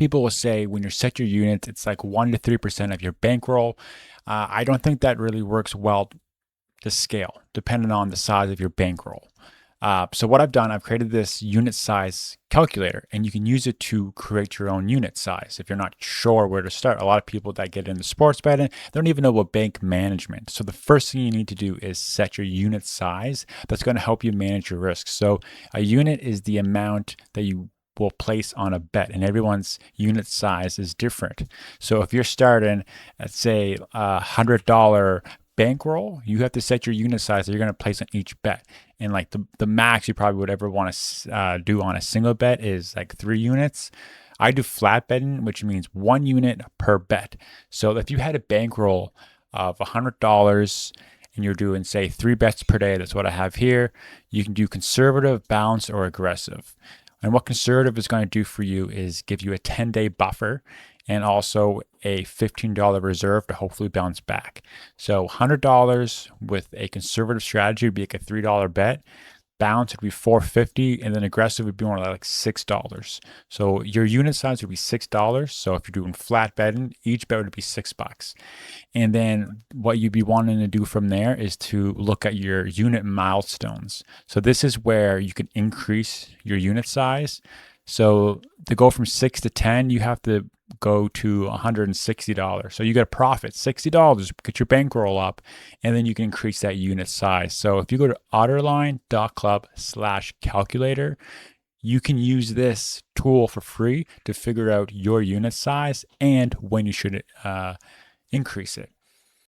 people will say when you set your units, it's like 1 to 3% of your bankroll. I don't think that really works well to scale, depending on the size of your bankroll. So what I've done, I've created this unit size calculator, and you can use it to create your own unit size. If you're not sure where to start, a lot of people that get into sports betting, they don't even know about bank management. So the first thing you need to do is set your unit size. That's going to help you manage your risk. So a unit is the amount that you will place on a bet, and everyone's unit size is different. So if you're starting at, say, $100 bankroll, you have to set your unit size that you're going to place on each bet. And like the max you probably would ever want to do on a single bet is like 3 units. I do flat betting, which means 1 unit per bet. So if you had a bankroll of $100 and you're doing, say, 3 bets per day, that's what I have here, you can do conservative, balanced, or aggressive. And what conservative is going to do for you is give you a 10-day buffer and also a $15 reserve to hopefully bounce back. So $100 with a conservative strategy would be like a $3 bet. Balance would be $4.50, and then aggressive would be more like $6. So your unit size would be $6. So if you're doing flat betting, each bet would be $6. And then what you'd be wanting to do from there is to look at your unit milestones. So this is where you can increase your unit size. So to go from 6 to 10, you have to go to $160. So you get a profit, $60, get your bankroll up, and then you can increase that unit size. So if you go to otterline.club/calculator, you can use this tool for free to figure out your unit size and when you should increase it.